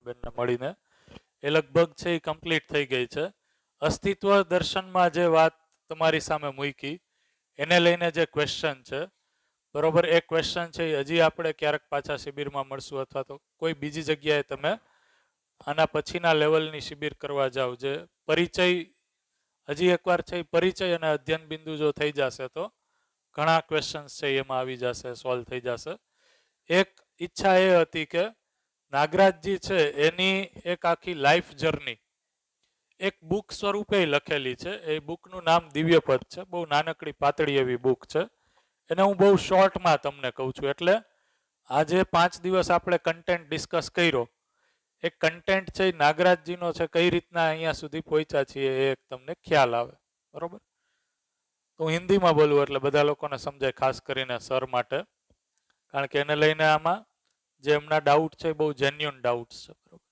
બેનને મળીને એ લગભગ છે એ કમ્પ્લીટ થઈ ગઈ છે. અસ્તિત્વ દર્શનમાં જે વાત તમારી સામે મૂકી એને લઈને જે ક્વેશ્ચન છે બરોબર, એ ક્વેશ્ચન છે હજી આપણે ક્યારેક પાછા શિબિરમાં મળશું અથવા તો કોઈ બીજી જગ્યાએ તમે આના પછીના લેવલની શિબિર કરવા જાઓ. જે પરિચય હજી એકવાર છે પરિચય અને અધ્યયન બિંદુ જો થઈ જશે તો ઘણા ક્વેશ્ચન્સ છે એમાં આવી જશે, સોલ્વ થઈ જશે. એક ઈચ્છા એ હતી કે નાગરાજજી છે એની એક આખી લાઈફ જર્ની એક બુક સ્વરૂપે લખેલી છે. એ બુકનું નામ દિવ્યપદ છે. બહુ નાનકડી પાતળી એવી બુક છે. એને હું બહુ શોર્ટમાં તમને કહું છું. એટલે આજે 5 દિવસ આપણે કન્ટેન્ટ ડિસ્કસ કર્યો, એ કન્ટેન્ટ છે નાગરાજજીનો છે, કઈ રીતના અહીંયા સુધી પહોંચ્યા છીએ એ તમને ખ્યાલ આવે. બરોબર, તો હું હિન્દીમાં બોલું એટલે બધા લોકોને સમજાય, ખાસ કરીને સર માટે, કારણ કે એને લઈને આમાં જે એમના ડાઉટ છે બહુ જેન્યુઅન ડાઉટ્સ છે. બરોબર,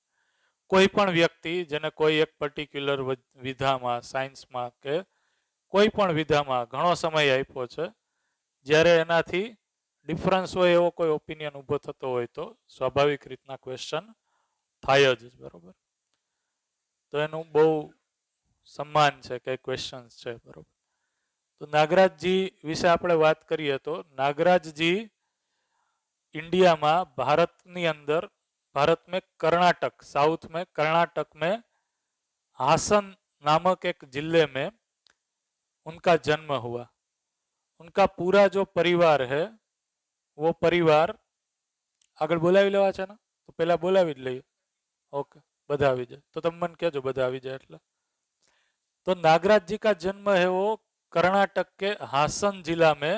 કોઈ પણ વ્યક્તિ જેને કોઈ એક પર્ટિક્યુલર વિધામાં, સાયન્સમાં કે કોઈ પણ વિધામાં ઘણો સમય આપ્યો છે, જ્યારે એનાથી ડિફરન્સ હોય એવો કોઈ ઓપિનિયન ઊભો થતો હોય તો સ્વાભાવિક રીતના ક્વેશ્ચન થાય જ. બરોબર, તો એનું બહુ સન્માન છે કે ક્વેશ્ચન્સ છે. બરોબર, તો નાગરાજજી વિશે આપણે વાત કરીએ તો નાગરાજજી इंडिया में भारत अंदर, भारत में कर्नाटक, साउथ में कर्नाटक में हासन नामक एक जिले में उनका जन्म हुआ. उनका पूरा जो परिवार है वो परिवार आगे बोलावी लेवा छे ना, तो पहला बोलावी ज लईए. ओके, बधा आवी जाए तो तम मन कहो बधा आवी जाए एटले. तो नागराज जी का जन्म है वो कर्नाटक के हासन जिला में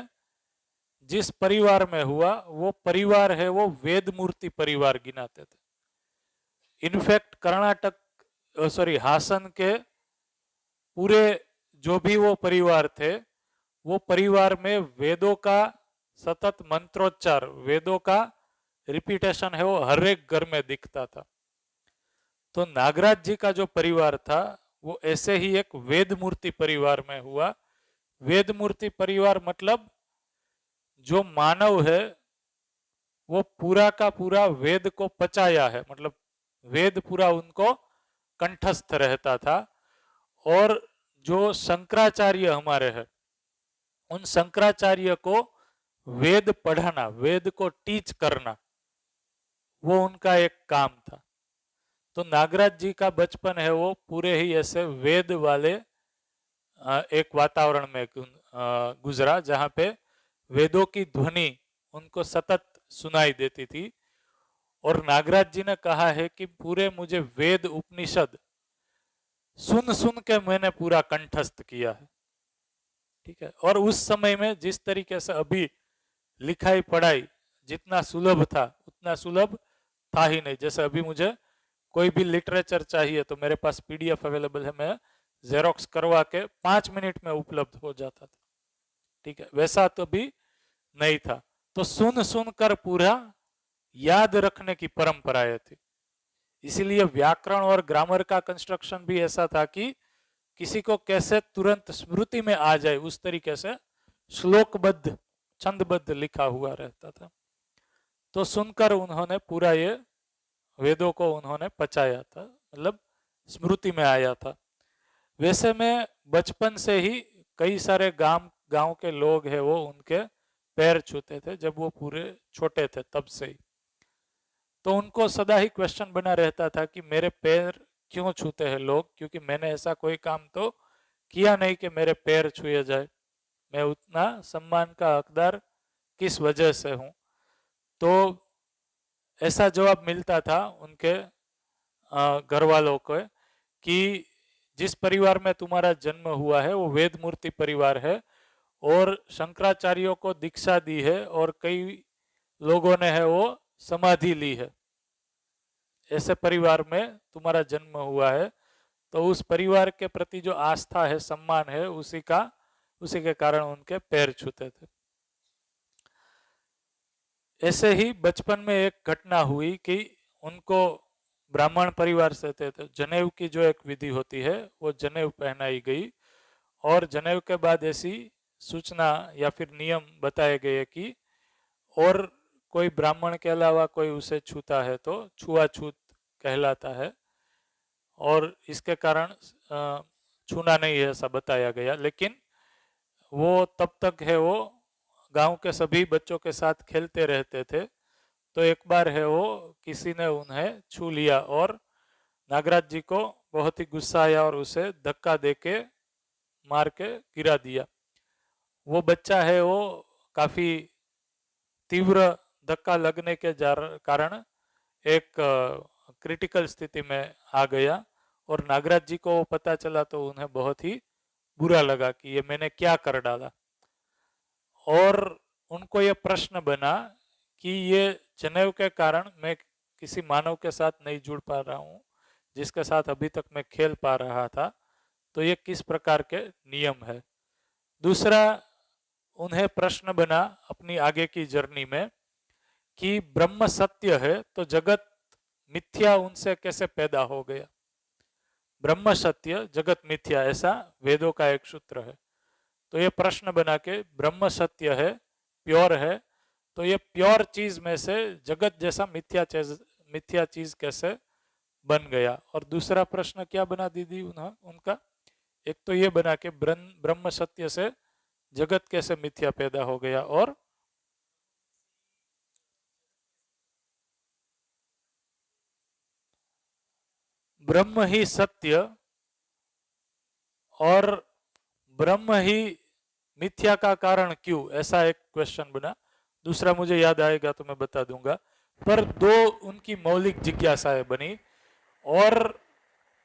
जिस परिवार में हुआ, वो परिवार है वो वेद मूर्ति परिवार गिनाते थे. इनफैक्ट कर्नाटक हासन के पूरे जो भी वो परिवार थे, वो परिवार में वेदों का सतत मंत्रोच्चार, वेदों का रिपीटेशन है वो हर एक घर में दिखता था. तो नागराज जी का जो परिवार था वो ऐसे ही एक वेद मूर्ति परिवार में हुआ. वेद मूर्ति परिवार मतलब जो मानव है वो पूरा का पूरा वेद को पचाया है, मतलब वेद पूरा उनको कंठस्थ रहता था. और जो शंकराचार्य हमारे हैं, उन शंकराचार्य को वेद पढ़ाना, वेद को टीच करना, वो उनका एक काम था. तो नागराज जी का बचपन है वो पूरे ही ऐसे वेद वाले एक वातावरण में गुजरा, जहाँ पे वेदों की ध्वनि उनको सतत सुनाई देती थी. और नागराज जी ने कहा है कि पूरे मुझे वेद उपनिषद सुन सुन के मैंने पूरा कंठस्थ किया है. ठीक है, और उस समय में जिस तरीके से अभी लिखाई पढ़ाई जितना सुलभ था उतना सुलभ था ही नहीं. जैसे अभी मुझे कोई भी लिटरेचर चाहिए तो मेरे पास पीडीएफ अवेलेबल है, मैं जेरोक्स करवा के 5 मिनट में उपलब्ध हो जाता था. ठीक है, वैसा तो भी नहीं था. तो सुन सुनकर पूरा याद रखने की परंपरा थी. इसीलिए व्याकरण और ग्रामर का कंस्ट्रक्शन भी ऐसा था कि किसी को कैसे तुरंत स्मृति में आ जाए उस तरीके से श्लोकबद्ध, छंदबद्ध लिखा हुआ रहता था. तो सुनकर उन्होंने पूरा ये वेदों को उन्होंने पचाया था, मतलब स्मृति में आया था. वैसे में बचपन से ही कई सारे गांव के लोग हैं वो उनके पैर छूते थे जब वो पूरे छोटे थे, तब से ही. तो उनको सदा ही क्वेश्चन बना रहता था कि मेरे पैर क्यों छूते हैं लोग, क्योंकि मैंने ऐसा कोई काम तो किया नहीं कि मेरे पैर छुए जाए. मैं उतना सम्मान का हकदार किस वजह से हूँ. तो ऐसा जवाब मिलता था उनके घर वालों को कि जिस परिवार में तुम्हारा जन्म हुआ है वो वेद मूर्ति परिवार है और शंकराचार्यों को दीक्षा दी है और कई लोगों ने है वो समाधि ली है. ऐसे परिवार में तुम्हारा जन्म हुआ है, तो उस परिवार के प्रति जो आस्था है, सम्मान है, उसी के कारण उनके पैर छूते थे. ऐसे ही बचपन में एक घटना हुई कि उनको ब्राह्मण परिवार से थे, तो जनेऊ की जो एक विधि होती है वो जनेऊ पहनाई गई. और जनेऊ के बाद ऐसी सूचना या फिर नियम बताए गए कि और कोई ब्राह्मण के अलावा कोई उसे छूता है तो छुआछूत कहलाता है और इसके कारण छूना नहीं है ऐसा बताया गया। लेकिन वो तब तक है वो गांव के सभी बच्चों के साथ खेलते रहते थे। तो एक बार है वो किसी ने उन्हें छू लिया और नागराज जी को बहुत ही गुस्सा आया और उसे धक्का देके मार के गिरा दिया। वो बच्चा है वो काफी तीव्र धक्का लगने के कारण एक क्रिटिकल स्थिति में आ गया और नागराज जी को पता चला तो उन्हें बहुत ही बुरा लगा कि ये मैंने क्या कर डाला। और उनको ये प्रश्न बना कि ये जनेऊ के कारण मैं किसी मानव के साथ नहीं जुड़ पा रहा हूँ जिसके साथ अभी तक मैं खेल पा रहा था, तो ये किस प्रकार के नियम है। दूसरा उन्हें प्रश्न बना अपनी आगे की जर्नी में कि ब्रह्म सत्य है तो जगत मिथ्या उनसे कैसे पैदा हो गया। ब्रह्म सत्य जगत मिथ्या ऐसा वेदों का एक सूत्र है। तो ये प्रश्न बना के ब्रह्म सत्य है, प्योर है, तो ये प्योर चीज में से जगत जैसा मिथ्या चीज कैसे बन गया। और दूसरा प्रश्न क्या बना दीदी उनका, एक तो ये बना के ब्रह्म सत्य से जगत कैसे मिथ्या पैदा हो गया, और ब्रह्म ही सत्य और ब्रह्म ही मिथ्या का कारण क्यों, ऐसा एक क्वेश्चन बना। दूसरा मुझे याद आएगा तो मैं बता दूंगा। पर दो उनकी मौलिक जिज्ञासाएं बनी और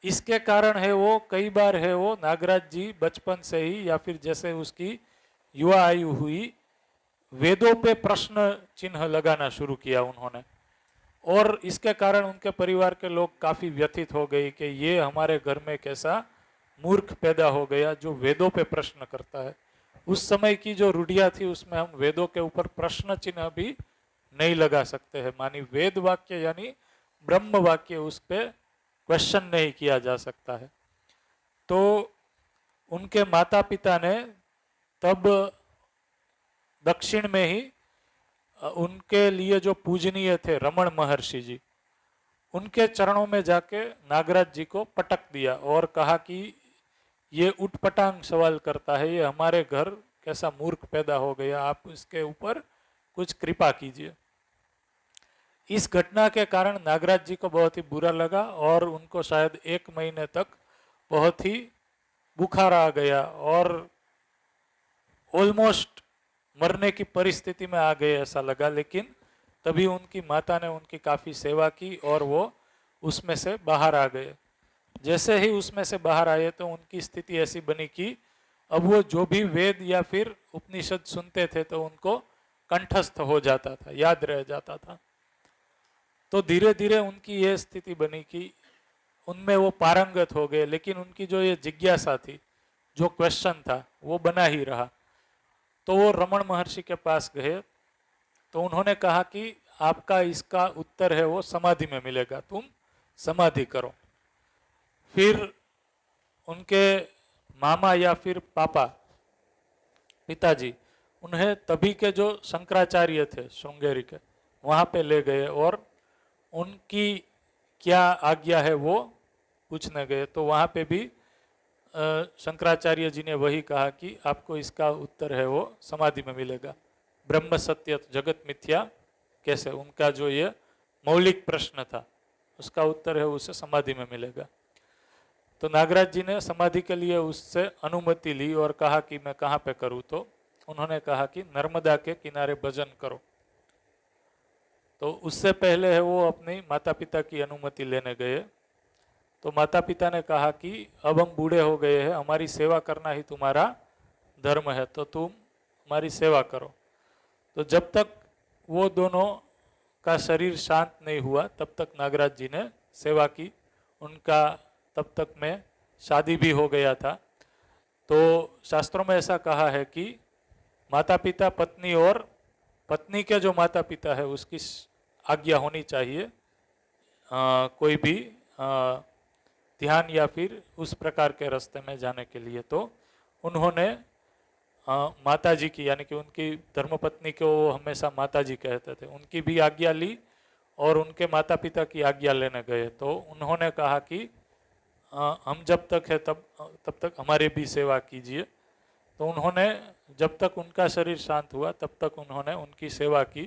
इसके कारण है वो कई बार है वो नागराज जी बचपन से ही या फिर जैसे उसकी युवा आयु हुई वेदों पे प्रश्न चिन्ह लगाना शुरू किया उन्होंने। और इसके कारण उनके परिवार के लोग काफी व्यथित हो गए कि ये हमारे घर में कैसा मूर्ख पैदा हो गया जो वेदों पे प्रश्न करता है। उस समय की जो रूढ़ियां थी उसमें हम वेदों के ऊपर प्रश्न चिन्ह भी नहीं लगा सकते हैं, मानी वेद वाक्य यानी ब्रह्म वाक्य उस पर क्वेश्चन नहीं किया जा सकता है। तो उनके माता पिता ने तब दक्षिण में ही उनके लिए जो पूजनीय थे रमण महर्षि जी, उनके चरणों में जाके नागराज जी को पटक दिया और कहा कि ये उटपटांग सवाल करता है, ये हमारे घर कैसा मूर्ख पैदा हो गया, आप इसके ऊपर कुछ कृपा कीजिए। इस घटना के कारण नागराज जी को बहुत ही बुरा लगा और उनको शायद 1 महीने तक बहुत ही बुखार आ गया और ऑलमोस्ट मरने की परिस्थिति में आ गए ऐसा लगा। लेकिन तभी उनकी माता ने उनकी काफी सेवा की और वो उसमें से बाहर आ गए। जैसे ही उसमें से बाहर आए तो उनकी स्थिति ऐसी बनी कि अब वो जो भी वेद या फिर उपनिषद सुनते थे तो उनको कंठस्थ हो जाता था, याद रह जाता था। तो धीरे धीरे उनकी ये स्थिति बनी कि उनमें वो पारंगत हो गए, लेकिन उनकी जो ये जिज्ञासा थी, जो क्वेश्चन था, वो बना ही रहा। तो वो रमण महर्षि के पास गए तो उन्होंने कहा कि आपका इसका उत्तर है वो समाधि में मिलेगा, तुम समाधि करो। फिर उनके मामा या फिर पापा पिताजी उन्हें तभी के जो शंकराचार्य थे श्रृंगेरी के, वहां पे ले गए और उनकी क्या आज्ञा है वो पूछने गए। तो वहां पे भी शंकराचार्य जी ने वही कहा कि आपको इसका उत्तर है वो समाधि में मिलेगा। ब्रह्म सत्य जगत मिथ्या कैसे, उनका जो ये मौलिक प्रश्न था उसका उत्तर है उसे समाधि में मिलेगा। तो नागराज जी ने समाधि के लिए उससे अनुमति ली और कहा कि मैं कहाँ पे करूँ। तो उन्होंने कहा कि नर्मदा के किनारे भजन करो। तो उससे पहले है वो अपनी माता पिता की अनुमति लेने गए। तो माता पिता ने कहा कि अब हम बूढ़े हो गए हैं, हमारी सेवा करना ही तुम्हारा धर्म है, तो तुम हमारी सेवा करो। तो जब तक वो दोनों का शरीर शांत नहीं हुआ तब तक नागराज जी ने सेवा की। उनका तब तक में शादी भी हो गया था। तो शास्त्रों में ऐसा कहा है कि माता पिता पत्नी और पत्नी के जो माता पिता है उसकी आज्ञा होनी चाहिए कोई भी ध्यान या फिर उस प्रकार के रास्ते में जाने के लिए। तो उन्होंने माता जी की यानी कि उनकी धर्मपत्नी को वो हमेशा माता जी कहते थे, उनकी भी आज्ञा ली और उनके माता पिता की आज्ञा लेने गए, तो उन्होंने कहा कि हम जब तक है तब तक हमारी भी सेवा कीजिए। तो उन्होंने जब तक उनका शरीर शांत हुआ तब तक उन्होंने उनकी सेवा की।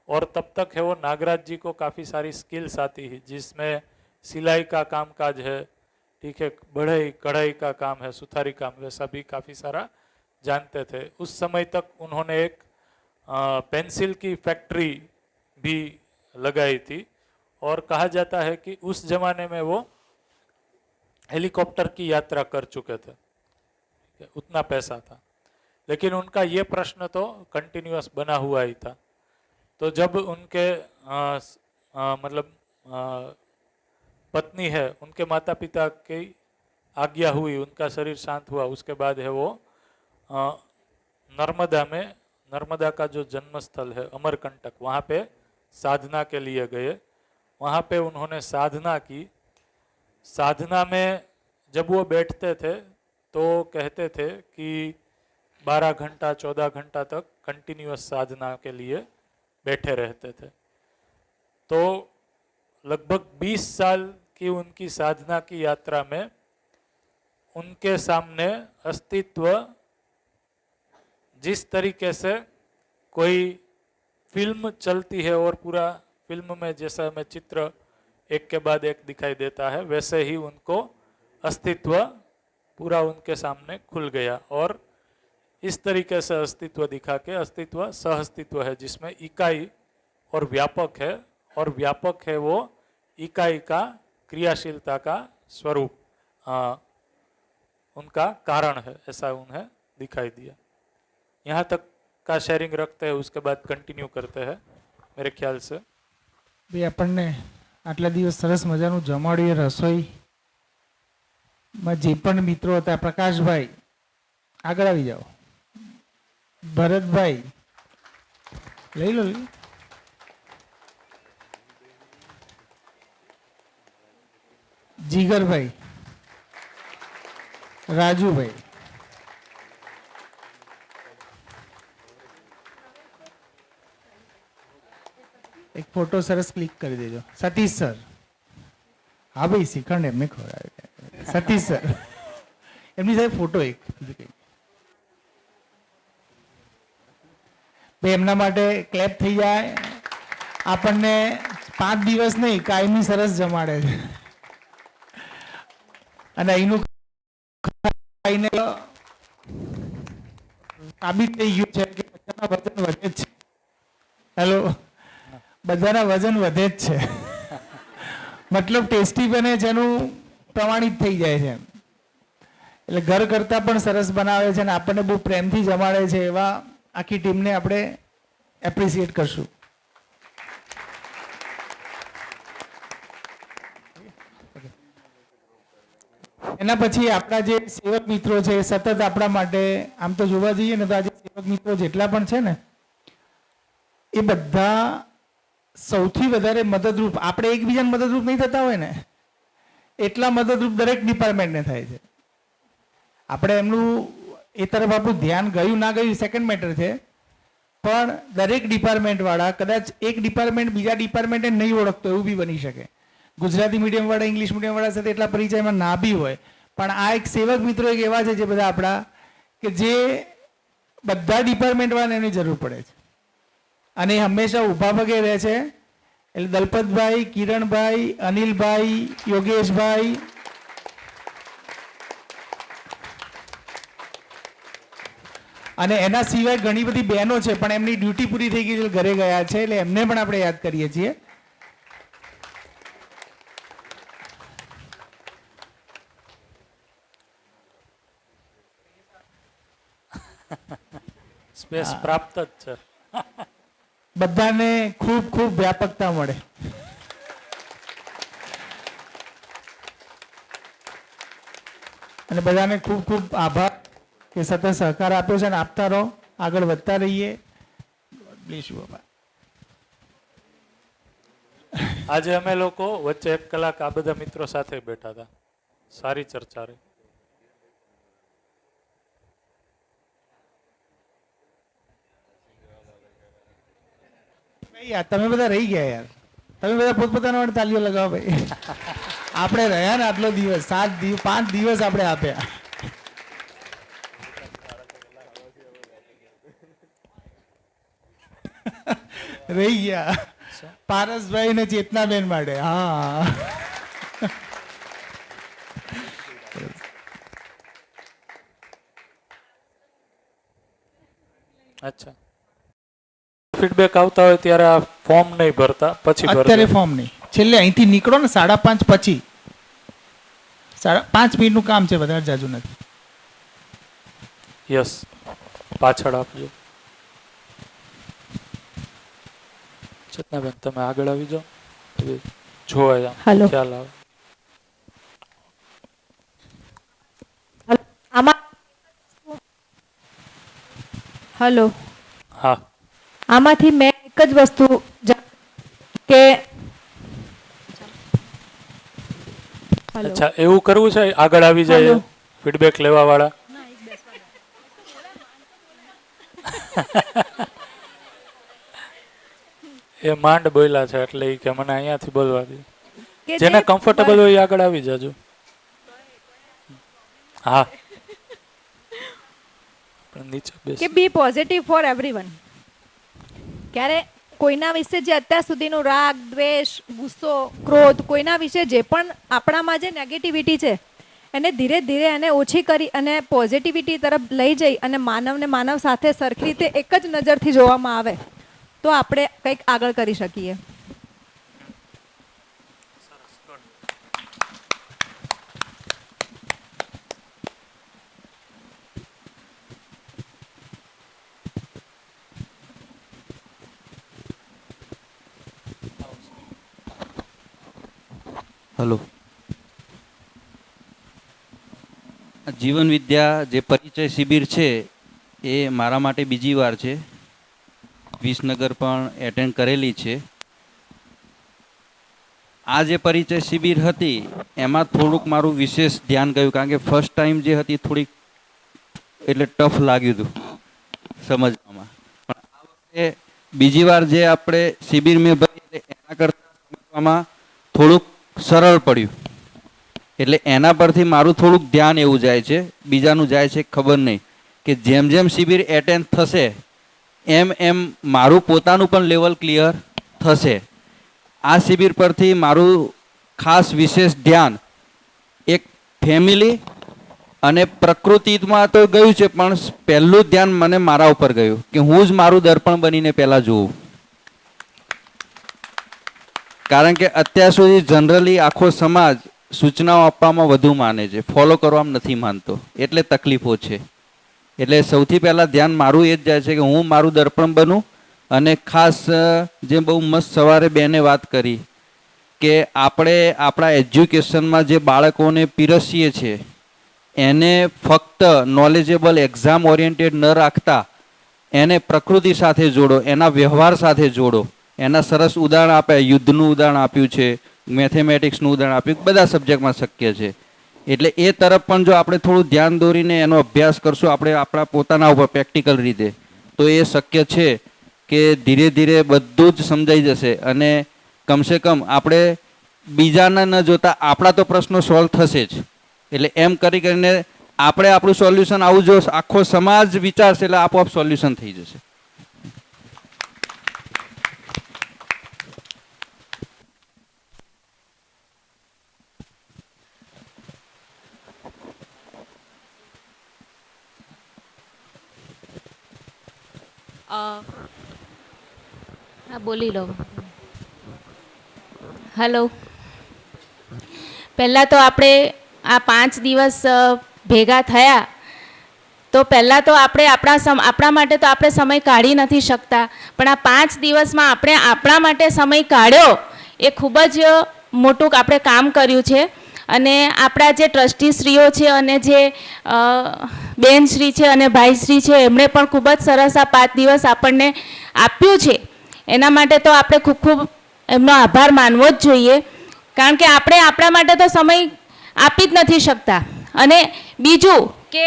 और तब तक है वो नागराज जी को काफ़ी सारी स्किल्स आती है, जिसमें सिलाई का कामकाज है, ठीक है, बढ़ई कढ़ाई का काम है, सुथारी काम, वैसा भी काफ़ी सारा जानते थे। उस समय तक उन्होंने एक पेंसिल की फैक्ट्री भी लगाई थी, और कहा जाता है कि उस जमाने में वो हेलीकॉप्टर की यात्रा कर चुके थे, उतना पैसा था। लेकिन उनका ये प्रश्न तो कंटिन्यूअस बना हुआ ही था। तो जब उनके मतलब पत्नी है, उनके माता पिता की आज्ञा हुई, उनका शरीर शांत हुआ, उसके बाद है वो नर्मदा में, नर्मदा का जो जन्म स्थल है अमरकंटक, वहाँ पे साधना के लिए गए। वहाँ पे उन्होंने साधना की। साधना में जब वो बैठते थे तो कहते थे कि 12 घंटा 14 घंटा तक कंटिन्यूअस साधना के लिए बैठे रहते थे। तो लगभग 20 साल की उनकी साधना की यात्रा में उनके सामने अस्तित्व जिस तरीके से कोई फिल्म चलती है और पूरा फिल्म में जैसा हमें चित्र एक के बाद एक दिखाई देता है, वैसे ही उनको अस्तित्व पूरा उनके सामने खुल गया। और इस तरीके से अस्तित्व दिखा के, अस्तित्व सहअस्तित्व है जिसमें इकाई और व्यापक है, और व्यापक है वो इकाई का क्रियाशीलता का स्वरूप, उनका कारण है, ऐसा उन्हें दिखाई दिया। यहाँ तक का शेयरिंग रखते हैं, उसके बाद कंटिन्यू करते हैं मेरे ख्याल से। भाई આપણને આટલા દિવસ સરસ મજાનું જમાડીએ, રસોઈમાં જે પણ મિત્રો હતા, પ્રકાશભાઈ આગળ આવી જાઓ, ભરતભાઈ લઈ લો, જીગરભાઈ, રાજુભાઈ, એક ફોટો સરસ ક્લિક કરી દેજો, સતીશ સર, હા ભાઈ શિખંડ એમને ખવડાવે, સતીશ સર એમની સાથે ફોટો એક ભાઈ એમના માટે ક્લેપ થઈ જાય, આપણને 5 દિવસ નહીં કાયમી સરસ જમાડે છે, અને અહીંનું ખાઈને સાબિત થઈ ગયું છે કે બધાના વજન વધે જ છે, હેલો, બધાના વજન વધે જ છે, મતલબ ટેસ્ટી બને છે એનું પ્રમાણિત થઈ જાય છે, એટલે ઘર કરતાં પણ સરસ બનાવે છે અને આપણને બહુ પ્રેમથી જમાડે છે, એવા આખી ટીમને આપણે એપ્રિશિએટ કરશું. એના પછી આપણા જે સેવક મિત્રો છે સતત આપણા માટે, આમ તો જોવા જઈએ ને તો આજે સેવક મિત્રો જેટલા પણ છે ને એ બધા સૌથી વધારે મદદરૂપ, આપણે એકબીજાને મદદરૂપ નહીં થતા હોય ને એટલા મદદરૂપ દરેક ડિપાર્ટમેન્ટને થાય છે. આપણે એમનું એ તરફ આપણું ધ્યાન ગયું ના ગયું સેકન્ડ મેટર છે, પણ દરેક ડિપાર્ટમેન્ટવાળા, કદાચ એક ડિપાર્ટમેન્ટ બીજા ડિપાર્ટમેન્ટને નહીં ઓળખતો એવું બી બની શકે, ગુજરાતી મીડિયમવાળા ઇંગ્લિશ મીડિયમવાળા સાથે એટલા પરિચયમાં ના બી હોય, પણ આ એક સેવક મિત્રો એક એવા છે જે બધા આપણા કે જે બધા ડિપાર્ટમેન્ટવાળાને એની જરૂર પડે છે અને એ હંમેશા ઊભા પગે રહે છે. એટલે દલપતભાઈ, કિરણભાઈ, અનિલભાઈ, યોગેશભાઈ, અને એના સિવાય ઘણી બધી બહેનો છે પણ એમની ડ્યુટી પૂરી થઈ ગઈ છે, ઘરે ગયા છે, એટલે એમને પણ આપણે યાદ કરીએ છીએ. સ્પેસ પ્રાપ્ત જ છે. બધાને ખૂબ ખૂબ વ્યાપકતા મળે. અને બધાને ખૂબ ખૂબ આભાર કે સતત સહકાર આપ્યો છે અને આપતા રહો, આગળ વધતા રહીએ. આજે અમે લોકો વચ્ચે 1 કલાક આ બધા મિત્રો સાથે બેઠા હતા, સારી ચર્ચા રહી. તમે બધા રહી ગયા યાર. તમે બધા પોતપોતાના માટે તાલીઓ લગાવો ભાઈ. આપણે રહ્યા ને આટલો દિવસ, 7 દિવસ 5 દિવસ આપણે આપ્યા. રહી ગયા પારસભાઈ ને ચેતનાબેન માટે. હા, અચ્છા, ફીડબેક આવતા હોય ત્યારે આ ફોર્મ નહીં ભરતા, પછી અત્યારે ભરતા. ફોર્મ નહીં, છેલ્લે અહીંથી નીકળો ને 5:30 પછી. 5 મિનિટનું કામ છે, વધારે જાજુ નથી. યસ, પાછળ આપજો. ચેતનાબેન તમે આગળ આવી જાઓ, હવે જોવાય આમ Hello. ખ્યાલ આવે. હલો, હા, આમાંથી મેં એક જ વસ્તુ કે હલો અચ્છા એવું કરવું છે, આગળ આવી જાય Hello. ફીડબેક લેવા વાળા. એ માંડ બોલ્યા છે એટલે ઈ કે મને અહીંયાથી બોલવા દે. કે જેને જે કમ્ફર્ટેબલ હોય એ આગળ આવી જાજો. હા, પણ નીચે બેસ. કે બી પોઝિટિવ ફોર એવરીવન. ક્યારે કોઈના વિશે જે અત્યાર સુધીનું રાગ, દ્વેષ, ગુસ્સો, ક્રોધ, કોઈના વિશે જે પણ આપણામાં જે નેગેટિવિટી છે એને ધીરે ધીરે એને ઓછી કરી અને પોઝિટિવિટી તરફ લઈ જઈ અને માનવને માનવ સાથે સરખી રીતે એક જ નજરથી જોવામાં આવે તો આપણે કંઈક આગળ કરી શકીએ. હલો, જીવન વિદ્યા જે પરિચય શિબિર છે એ મારા માટે બીજી વાર છે. વિસનગર પણ એટેન્ડ કરેલી છે. આ જે પરિચય શિબિર હતી એમાં થોડુંક મારું વિશેષ ધ્યાન ગયું, કારણ કે ફર્સ્ટ ટાઈમ જે હતી થોડીક એટલે ટફ લાગ્યું હતું સમજવામાં. પણ આ વખતે બીજી વાર જે આપણે શિબિર મેં ભરી એના કરતાં સમજવામાં થોડુંક સરળ પડ્યું. એટલે એના પરથી મારું થોડુંક ધ્યાન એવું જાય છે, બીજાનું જાય છે ખબર નહીં, કે જેમ જેમ શિબિર એટેન્ડ થશે એમ એમ મારું પોતાનું પણ લેવલ ક્લિયર થશે. આ શિબિર પરથી મારું ખાસ વિશેષ ધ્યાન એક ફેમિલી અને પ્રકૃતિમાં તો ગયું છે, પણ પહેલું ધ્યાન મને મારા ઉપર ગયું કે હું જ મારું દર્પણ બનીને પહેલાં જોઉં. કારણ કે અત્યાર સુધી જનરલી આખો સમાજ સૂચનાઓ આપવામાં વધુ માને છે, ફોલો કરવામાં નથી માનતો, એટલે તકલીફો છે. એટલે સૌથી પહેલાં ધ્યાન મારું એ જ જાય છે કે હું મારું દર્પણ બનું. અને ખાસ જે બહુ મસ્ત સવારે બેને વાત કરી કે આપણે આપણા એજ્યુકેશનમાં જે બાળકોને પીરસીએ છીએ એને ફક્ત નોલેજેબલ એક્ઝામ ઓરિએન્ટેડ ન રાખતા એને પ્રકૃતિ સાથે જોડો, એના વ્યવહાર સાથે જોડો. એના સરસ ઉદાહરણ આપ્યા, યુદ્ધનું ઉદાહરણ આપ્યું છે, મેથેમેટિક્સનું ઉદાહરણ આપ્યું, બધા સબ્જેક્ટમાં શક્ય છે. એટલે એ તરફ પણ જો આપણે થોડું ધ્યાન દોરીને એનો અભ્યાસ કરશું આપણે આપણા પોતાના ઉપર પ્રેક્ટિકલ રીતે, તો એ શક્ય છે કે ધીરે ધીરે બધું જ સમજાઈ જશે. અને કમસે કમ આપણે બીજાના ન જોતા આપણા તો પ્રશ્નો સોલ્વ થશે જ. એટલે એમ કરી કરીને આપણે આપણું સોલ્યુશન આવું જો આખો સમાજ વિચારશે એટલે આપોઆપ સોલ્યુશન થઈ જશે. હા બોલી લો. હલો, પહેલાં તો આપણે આ 5 દિવસ ભેગા થયા તો પહેલાં તો આપણે આપણા માટે તો આપણે સમય કાઢી નથી શકતા, પણ આ 5 દિવસમાં આપણે આપણા માટે સમય કાઢ્યો એ ખૂબ જ મોટું આપણે કામ કર્યું છે. અને આપણા જે ટ્રસ્ટીશ્રીઓ છે અને જે બેનશ્રી છે અને ભાઈશ્રી છે એમણે પણ ખૂબ જ સરસ આ 5 દિવસ આપણને આપ્યું છે. એના માટે તો આપણે ખૂબ ખૂબ એમનો આભાર માનવો જ જોઈએ, કારણ કે આપણે આપણા માટે તો સમય આપી જ નથી શકતા. અને બીજું કે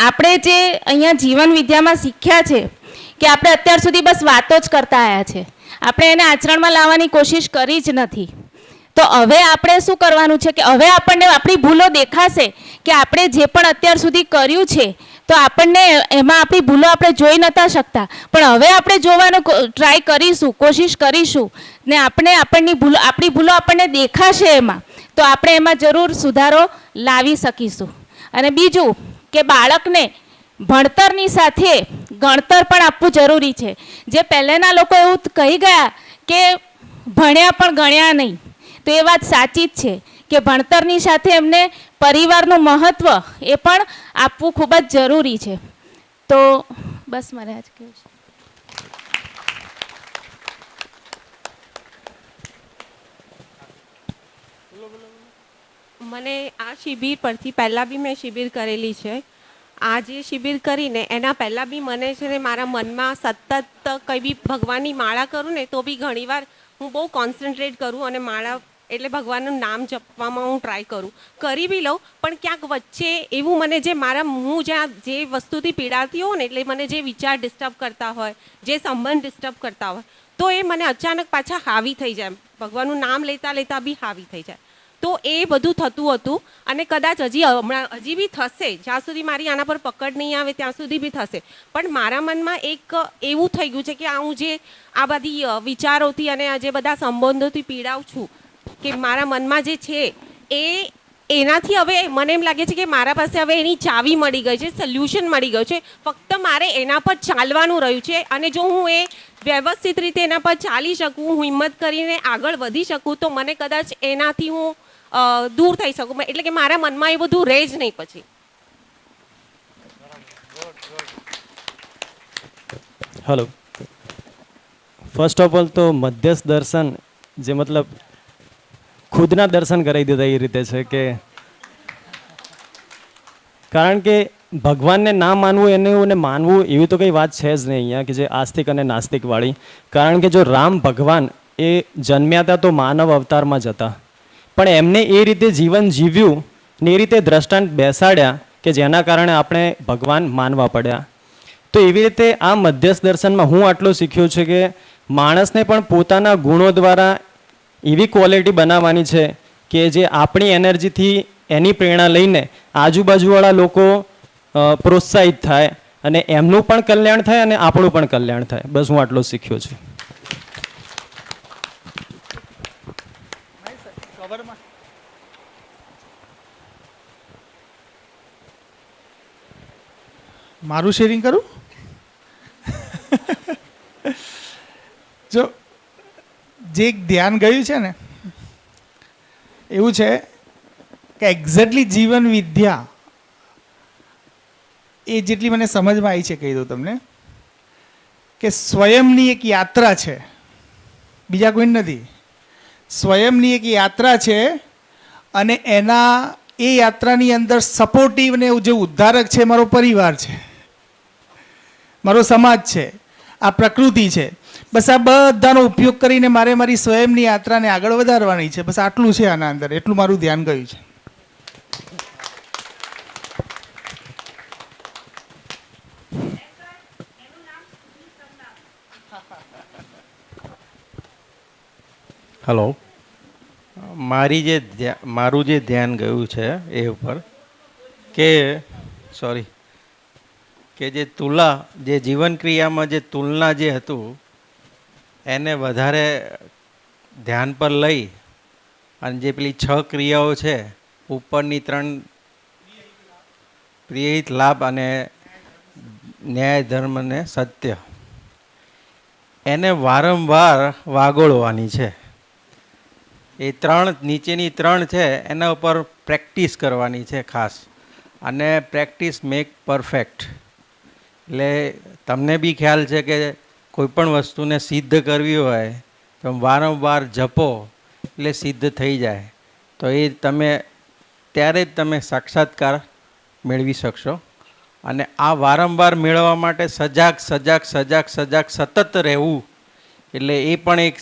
આપણે જે અહીંયા જીવન વિદ્યામાં શીખ્યા છે કે આપણે અત્યાર સુધી બસ વાતો જ કરતા આવ્યા છે, આપણે એને આચરણમાં લાવવાની કોશિશ કરી જ નથી. તો હવે આપણે શું કરવાનું છે કે હવે આપણને આપણી ભૂલો દેખાશે કે આપણે જે પણ અત્યાર સુધી કર્યું છે તો આપણને એમાં આપણી ભૂલો આપણે જોઈ નતા શકતા, પણ હવે આપણે જોવાનો ટ્રાય કરીશું, કોશિશ કરીશું ને આપણી ભૂલો આપણને દેખાશે એમાં, તો આપણે એમાં જરૂર સુધારો લાવી શકીશું. અને બીજું કે બાળકને ભણતરની સાથે ગણતર પણ આપવું જરૂરી છે. જે પહેલાંના લોકો એવું કહી ગયા કે ભણ્યા પણ ગણ્યા નહીં, તો એ વાત સાચી જ છે કે ભણતરની સાથે એમને પરિવારનું મહત્ત્વ એ પણ આપવું ખૂબ જ જરૂરી છે. તો બસ મારે આજ કહેવું છે. મને આ શિબિર પરથી પહેલાં બી મેં શિબિર કરેલી છે. આ જે શિબિર કરીને એના પહેલાં બી મને છે ને મારા મનમાં સતત કંઈ બી ભગવાનની માળા કરું ને તો બી ઘણીવાર હું બહુ કોન્સન્ટ્રેટ કરું અને માળા એટલે ભગવાનનું નામ જપવામાં હું ટ્રાય કરી બી લઉં, પણ ક્યાંક વચ્ચે એવું મને જે હું જ્યાં જે વસ્તુથી પીડાતી હોઉં ને એટલે મને જે વિચાર ડિસ્ટર્બ કરતા હોય, જે સંબંધ ડિસ્ટર્બ કરતા હોય, તો એ મને અચાનક પાછા હાવી થઈ જાય, ભગવાનનું નામ લેતા લેતા બી હાવી થઈ જાય. તો એ બધું થતું હતું અને કદાચ હજી બી થશે, જ્યાં સુધી મારી આના પર પકડ નહીં આવે ત્યાં સુધી બી થશે. પણ મારા મનમાં એક એવું થઈ ગયું છે કે હું જે આ બધી વિચારોથી અને જે બધા સંબંધોથી પીડાઉં છું, કે મારા મનમાં જે છે એનાથી હવે મને એમ લાગે છે કે મારા પાસે હવે એની ચાવી મળી ગઈ છે, સોલ્યુશન મળી ગયું છે. ફક્ત મારે એના પર ચાલવાનું રહ્યું છે અને જો હું એ વ્યવસ્થિત રીતે એના પર ચાલી શકું, હું હિંમત કરીને આગળ વધી શકું, તો મને કદાચ એનાથી હું દૂર થઈ શકું, એટલે કે મારા મનમાં એ બધું રહે જ નહીં પછી. હેલો, ફર્સ્ટ ઓફ ઓલ તો મધ્યસ્થ દર્શન જે મતલબ ખુદના દર્શન કરાવી દીધા એ રીતે છે કે કારણ કે ભગવાનને ના માનવું એને માનવું એવી તો કંઈ વાત છે જ નહીં અહીંયા કે જે આસ્તિક અને નાસ્તિકવાળી. કારણ કે જો રામ ભગવાન એ જન્મ્યા હતા તો માનવ અવતારમાં જ હતા, પણ એમને એ રીતે જીવન જીવ્યું ને એ રીતે દ્રષ્ટાંત બેસાડ્યા કે જેના કારણે આપણે ભગવાન માનવા પડ્યા. તો એવી રીતે આ મધ્યસ્થ દર્શનમાં હું આટલું શીખ્યો છે કે માણસને પણ પોતાના ગુણો દ્વારા એવી ક્વોલિટી બનાવવાની છે કે જે આપણી એનર્જીથી એની પ્રેરણા લઈને આજુબાજુવાળા લોકો પ્રોત્સાહિત થાય અને એમનું પણ કલ્યાણ થાય અને આપણું પણ કલ્યાણ થાય. બસ હું આટલું શીખ્યો છું. મારું શેરિંગ કરું? જો જે ધ્યાન ગયું છે ને એવું છે કે એક્ઝેક્ટલી જીવન વિદ્યા એ જેટલી મને સમજમાં આવી છે કહી દઉં તમને કે સ્વયંની એક યાત્રા છે, બીજા કોઈ નથી. સ્વયંની એક યાત્રા છે અને એ યાત્રાની અંદર સપોર્ટિવ ને જે ઉદ્ધારક છે મારો પરિવાર છે, મારો સમાજ છે, આ પ્રકૃતિ છે. બસ આ બધાનો ઉપયોગ કરીને મારે મારી સ્વયંની યાત્રાને આગળ વધારવાની છે. બસ આટલું છે આના અંદર, એટલું મારું ધ્યાન ગયું છે. હલો, મારું જે ધ્યાન ગયું છે એ ઉપર કે જે જે જીવન ક્રિયામાં જે તુલના જે હતું એને વધારે ધ્યાન પર લઈ અને જે પેલી 6 ક્રિયાઓ છે ઉપરની 3 પ્રિયહિત, લાભ અને ન્યાય, ધર્મ અને સત્ય, એને વારંવાર વાગોળવાની છે. એ 3 નીચેની 3 છે એના ઉપર પ્રેક્ટિસ કરવાની છે ખાસ. અને પ્રેક્ટિસ મેક પરફેક્ટ. એટલે તમને બી ખ્યાલ છે કે કોઈ પણ વસ્તુને સિદ્ધ કરવી હોય તો વારંવાર જપો એટલે સિદ્ધ થઈ જાય. તો એ ત્યારે જ તમે સાક્ષાત્કાર મેળવી શકશો. અને આ વારંવાર મેળવવા માટે સજાગ સતત રહેવું, એટલે એ પણ એક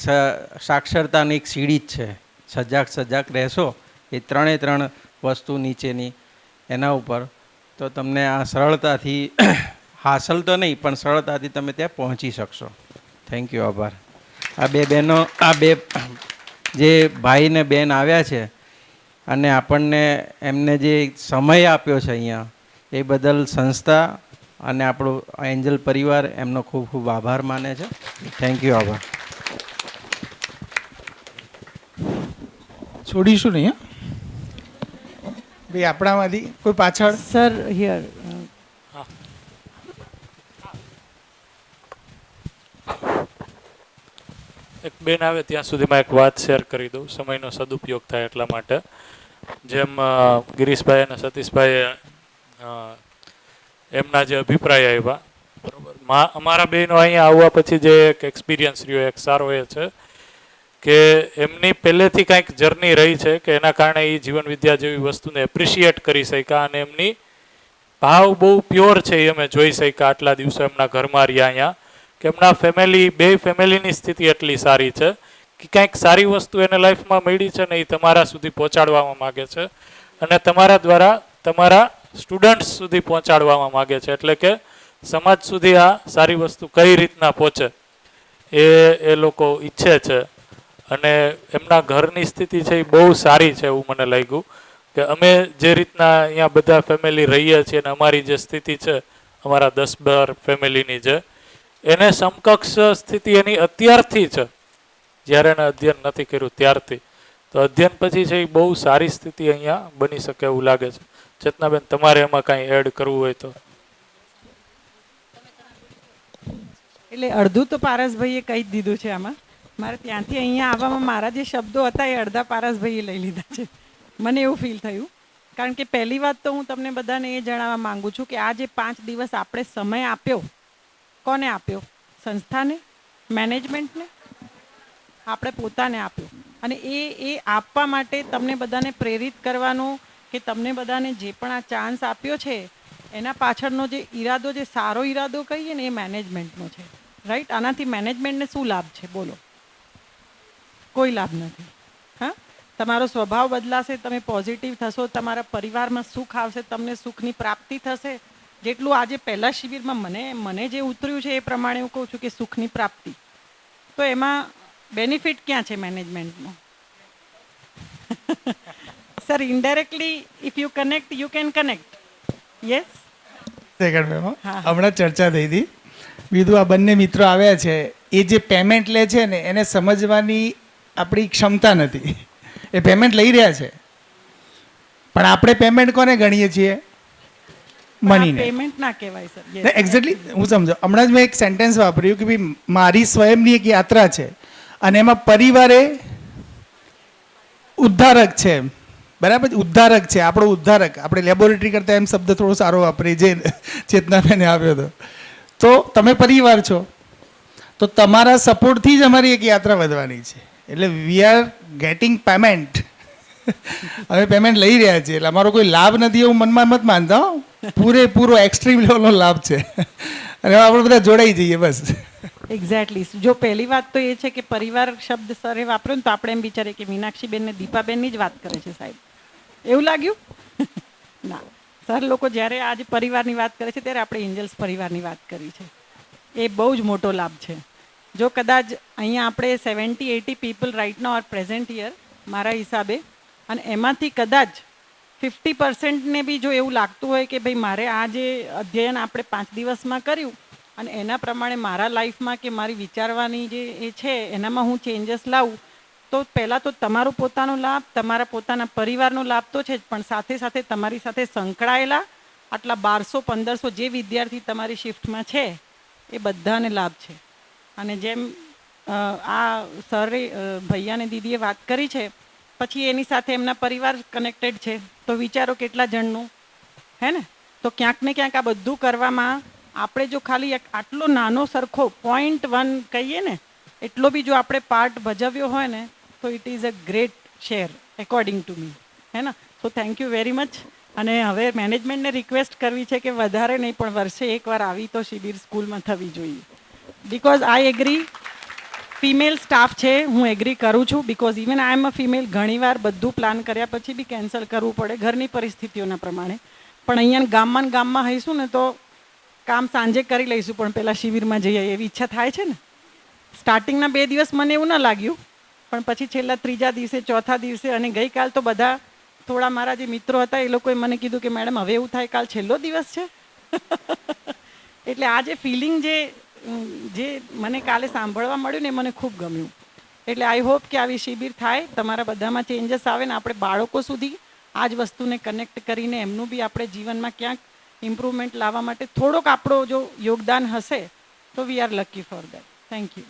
સાક્ષરતાની એક સીડી જ છે. સજાગ રહેશો એ 3 વસ્તુ નીચેની એના ઉપર, તો તમને આ સરળતાથી હાંસલ તો નહીં પણ સરળતાથી તમે ત્યાં પહોંચી શકશો. થેન્ક યુ, આભાર. આ બે બહેનો, આ બે જે ભાઈ ને બેન આવ્યા છે અને આપણને એમને જે સમય આપ્યો છે અહીંયા, એ બદલ સંસ્થા અને આપણો એન્જલ પરિવાર એમનો ખૂબ ખૂબ આભાર માને છે. Thank you. આભાર. છોડીશું નહીં. ભાઈ આપણામાંથી કોઈ પાછળ? Sir here. એક બેન આવે ત્યાં સુધીમાં એક વાત શેર કરી દઉં, સમયનો સદુપયોગ થાય એટલા માટે. જેમ ગિરીશભાઈ અને સતીશભાઈએ એમના જે અભિપ્રાય આવ્યા, બરોબર, અમારા બહેનો અહીંયા આવવા પછી જે એક એક્સપિરિયન્સ રહ્યો એક સારો એ છે કે એમની પહેલેથી કાંઈક જર્ની રહી છે કે એના કારણે એ જીવન વિદ્યા જેવી વસ્તુને એપ્રિશિએટ કરી શક્યા અને એમની ભાવ બહુ પ્યોર છે એ અમે જોઈ શક્યા આટલા દિવસો એમના ઘરમાં રહ્યા અહીંયા, કે એમના ફેમિલી, બે ફેમિલીની સ્થિતિ એટલી સારી છે કે કાંઈક સારી વસ્તુ એને લાઈફમાં મળી છે ને એ તમારા સુધી પહોંચાડવામાં માગે છે અને તમારા દ્વારા તમારા સ્ટુડન્ટ્સ સુધી પહોંચાડવામાં માગે છે. એટલે કે સમાજ સુધી આ સારી વસ્તુ કઈ રીતના પહોંચે એ લોકો ઈચ્છે છે અને એમના ઘરની સ્થિતિ છે એ બહુ સારી છે એવું મને લાગ્યું કે અમે જે રીતના અહીંયા બધા ફેમિલી રહીએ છીએ અને અમારી જે સ્થિતિ છે અમારા 10-12 ફેમિલીની છે એને સમકક્ષ સ્થિતિ એની અત્યારથી છે, જ્યારે એને અધ્યયન નથી કર્યું ત્યારથી. તો અધ્યયન પછી છે એ બહુ સારી સ્થિતિ અહીંયા બની શકે એવું લાગે છે. ચેતનાબેન, તમારે એમાં કાંઈ એડ કરવું હોય તો? એટલે અડધું તો પારસભાઈએ કહી જ દીધું છે. આમાં મારે ત્યાંથી અહીંયા આવવામાં મારા જે શબ્દો હતા એ અડધા પારસભાઈએ લઈ લીધા છે. મને એવું ફીલ થયું, કારણ કે પહેલી વાત તો હું તમને બધાને એ જણાવવા માંગુ છું કે આ જે 5 દિવસ આપણે સમય આપ્યો, કોને આપ્યો? સંસ્થાને, મેનેજમેન્ટને, આપણે પોતાને આપ્યો. અને એ આપવા માટે તમને બધાને પ્રેરિત કરવાનો કે તમને બધાને જે પણ આ ચાન્સ આપ્યો છે એના પાછળનો જે ઈરાદો, જે સારો ઈરાદો કહીએ ને, એ મેનેજમેન્ટનો છે. રાઈટ? આનાથી મેનેજમેન્ટને શું લાભ છે બોલો? કોઈ લાભ નથી. હા, તમારો સ્વભાવ બદલાશે, તમે પોઝિટિવ થશો, તમારા પરિવારમાં સુખ આવશે, તમને સુખની પ્રાપ્તિ થશે. જેટલું આજે પહેલા શિબિરમાં મને જે ઉતર્યું છે એ પ્રમાણે હું કહું છું કે સુખની પ્રાપ્તિ. તો એમાં બેનિફિટ ક્યાં છે મેનેજમેન્ટનો? Sir, indirectly if you connect, you can connect. Yes. Second ma'am, હમણાં ચર્ચા થઈ હતી. બીજું આ બંને મિત્રો આવ્યા છે એ જે પેમેન્ટ લે છે ને એને સમજવાની આપણી ક્ષમતા નથી. એ પેમેન્ટ લઈ રહ્યા છે પણ આપણે પેમેન્ટ કોને ગણીએ છીએ? મનીને. પેમેન્ટ ના કહેવાય સર. એક્ઝેક્ટલી હું સમજો. હમણાં જ મેં એક સેન્ટેન્સ વાપર્યું કે ભાઈ મારી સ્વયંની એક યાત્રા છે અને એમાં પરિવારે ઉદ્ધારક છે. બરાબર? ઉદ્ધારક છે, આપણો ઉદ્ધારક. આપણે લેબોરેટરી કરતા એમ શબ્દ થોડો સારો વાપરીએ જે ચેતનાબેને આવ્યો હતો. તો તમે પરિવાર છો તો તમારા સપોર્ટથી જ અમારી એક યાત્રા વધવાની છે. એટલે વી આર ગેટિંગ પેમેન્ટ. અમે પેમેન્ટ લઈ રહ્યા છીએ એટલે અમારો કોઈ લાભ નથી એવું મનમાં મત માનતા. પૂરેપૂરો એક્સ્ટ્રીમ લેવલનો લાભ છે અને આપણે બધા જોડાઈ જઈએ બસ. એક્ઝેક્ટલી. જો પહેલી વાત તો એ છે કે પરિવાર શબ્દ સરે વાપર્યો ને તો આપણે એમ વિચારીએ કે મીનાક્ષીબેન ને દીપાબેનની જ વાત કરે છે સાહેબ. એવું લાગ્યું? ના, સર લોકો જ્યારે આજે પરિવારની વાત કરે છે ત્યારે આપણે એન્જલ્સ પરિવારની વાત કરી છે. એ બહુ જ મોટો લાભ છે. જો કદાચ અહીંયા આપણે 70-80 people right now are present here મારા હિસાબે, અને એમાંથી કદાચ 50% બી જો એવું લાગતું હોય કે ભાઈ મારે આ જે અધ્યયન આપણે 5 દિવસમાં કર્યું અને એના પ્રમાણે મારા લાઈફમાં કે મારી વિચારવાની જે એ છે એનામાં હું ચેન્જીસ લાવું, તો પહેલાં તો તમારો પોતાનો લાભ, તમારા પોતાના પરિવારનો લાભ તો છે જ, પણ સાથે સાથે તમારી સાથે સંકળાયેલા આટલા 1200-1500 જે વિદ્યાર્થી તમારી શિફ્ટમાં છે એ બધાને લાભ છે. અને જેમ આ સરે ભૈયા અને દીદીએ વાત કરી છે, પછી એની સાથે એમના પરિવાર કનેક્ટેડ છે, તો વિચારો કેટલા જણનું, હે ને? તો ક્યાંક ને ક્યાંક આ બધું કરવામાં આપણે જો ખાલી એક આટલો નાનો સરખો 0.1 કહીએ ને એટલો બી જો આપણે પાર્ટ ભજવ્યો હોય ને તો it is a great share according to me, હે ને? So thank you very much. અને હવે મેનેજમેન્ટને રિક્વેસ્ટ કરવી છે કે વધારે નહીં પણ વર્ષે એકવાર આવી તો શિબિર સ્કૂલમાં થવી જોઈએ. Because I agree, female staff છે, હું એગ્રી કરું છું. Because even I am a female, ઘણીવાર બધું પ્લાન કર્યા પછી બી કેન્સલ કરવું પડે ઘરની પરિસ્થિતિઓના પ્રમાણે. પણ અહીંયા ગામમાં હઈશું ને તો કામ સાંજે કરી લઈશું પણ પહેલાં શિબિરમાં જઈએ એવી ઈચ્છા થાય છે ને. સ્ટાર્ટિંગના 2 દિવસ મને એવું ના લાગ્યું, પણ પછી છેલ્લા 3જા દિવસે, 4થા દિવસે અને ગઈકાલ તો બધા થોડા મારા જે મિત્રો હતા એ લોકોએ મને કીધું કે મેડમ હવે એવું થાય કાલ છેલ્લો દિવસ છે. એટલે આ જે ફિલિંગ જે મને કાલે સાંભળવા મળ્યું ને એ મને ખૂબ ગમ્યું. એટલે આઈ હોપ કે આવી શિબિર થાય, તમારા બધામાં ચેન્જીસ આવે ને આપણે બાળકો સુધી આ જ વસ્તુને કનેક્ટ કરીને એમનું બી આપણે જીવનમાં ક્યાંક ઇમ્પ્રુવમેન્ટ લાવવા માટે થોડોક આપણો જો યોગદાન હશે તો we are lucky for that. Thank you.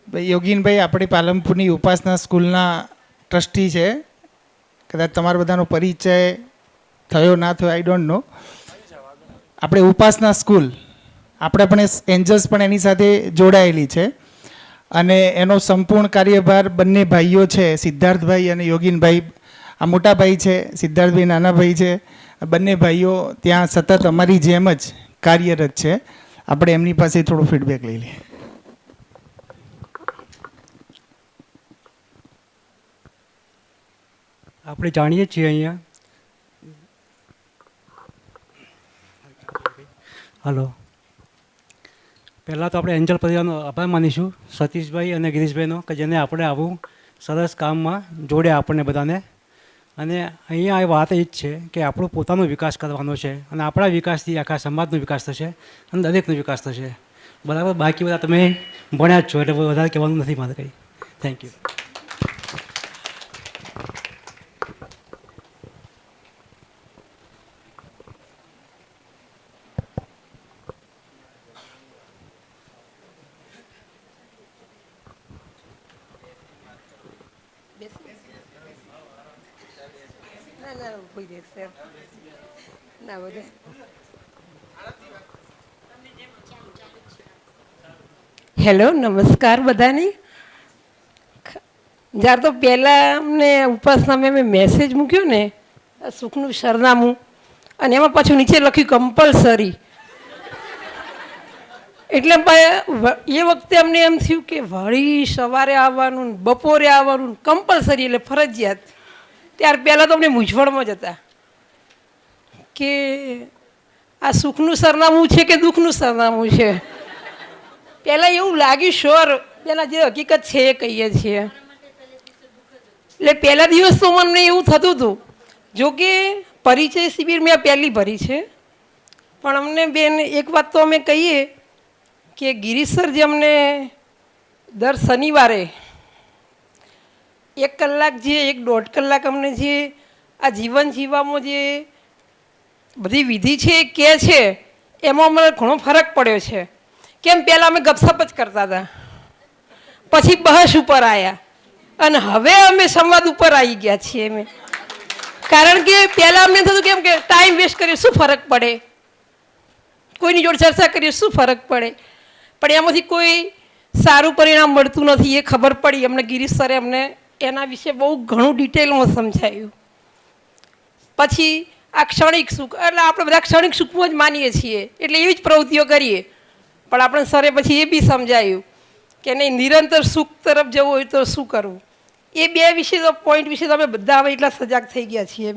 ભાઈ યોગીનભાઈ આપણી પાલનપુરની ઉપાસના સ્કૂલના ટ્રસ્ટી છે. કદાચ તમારા બધાનો પરિચય થયો ના થયો, આઈ ડોન્ટ નો. આપણે ઉપાસના સ્કૂલ, આપણે પણ એન્જલ્સ પણ એની સાથે જોડાયેલી છે અને એનો સંપૂર્ણ કાર્યભાર બંને ભાઈઓ છે, સિદ્ધાર્થભાઈ અને યોગીનભાઈ. આ મોટા ભાઈ છે, સિદ્ધાર્થભાઈ નાના ભાઈ છે. બંને ભાઈઓ ત્યાં સતત અમારી જેમ જ કાર્યરત છે. આપણે એમની પાસે થોડું ફીડબેક લઈ લઈએ. આપણે જાણીએ છીએ અહીંયા, હલો, પહેલાં તો આપણે એન્જલ પરિવારનો આભાર માનીશું, સતીશભાઈ અને ગિરીશભાઈનો, કે જેને આપણે આવું સરસ કામમાં જોડ્યા આપણને બધાને. અને અહીંયા આ વાત એ જ છે કે આપણો પોતાનો વિકાસ કરવાનો છે અને આપણા વિકાસથી આખા સમાજનો વિકાસ થશે અને દરેકનો વિકાસ થશે. બરાબર, બાકી બધા તમે ભણ્યા જ છો એટલે વધારે કહેવાનું નથી મારે કંઈ. Thank you. હેલો, નમસ્કાર બધાની. જ્યારે તો પહેલાં અમને ઉપાસનામાં મેં મેસેજ મૂક્યો ને સુખનું સરનામું, અને એમાં પાછું નીચે લખ્યું કમ્પલસરી, એટલે એ વખતે અમને એમ થયું કે વળી સવારે આવવાનું, બપોરે આવવાનું, કમ્પલસરી એટલે ફરજિયાત. ત્યાર પહેલાં તો અમને મૂંઝવણમાં જ હતા કે આ સુખનું સરનામું છે કે દુઃખનું સરનામું છે. પહેલાં એવું લાગ્યું શ્યોર, પહેલાં જે હકીકત છે એ કહીએ છીએ. એટલે પહેલા દિવસ તો મને એવું થતું હતું. જોકે પરિચય શિબિર મેં પહેલી ભરી છે, પણ અમને બેન એક વાત તો અમે કહીએ કે ગિરીશ સર જે અમને દર શનિવારે 1 કલાક જે 1-1.5 કલાક અમને જે આ જીવન જીવવામાં જે બધી વિધિ છે એ કહે છે, એમાં અમને ઘણો ફરક પડ્યો છે. કેમ, પહેલાં અમે ગપસપ જ કરતા હતા, પછી બહસ ઉપર આવ્યા અને હવે અમે સંવાદ ઉપર આવી ગયા છીએ અમે. કારણ કે પહેલાં અમને થતું કેમ કે ટાઈમ વેસ્ટ કરીએ શું ફરક પડે, કોઈની જોડે ચર્ચા કરીએ શું ફરક પડે, પણ એમાંથી કોઈ સારું પરિણામ મળતું નથી એ ખબર પડી અમને. ગિરીશ સરે અમને એના વિશે બહુ ઘણું ડિટેલમાં સમજાયું. પછી આ ક્ષણિક સુખ, એટલે આપણે બધા ક્ષણિક સુખમાં જ માનીએ છીએ એટલે એવી જ પ્રવૃત્તિઓ કરીએ, પણ આપણે સરે પછી એ બી સમજાયું કે નહીં, નિરંતર સુખ તરફ જવું હોય તો શું કરવું. એ બે વિશે તો પોઈન્ટ વિશે તો અમે બધા હવે એટલા સજાગ થઈ ગયા છીએ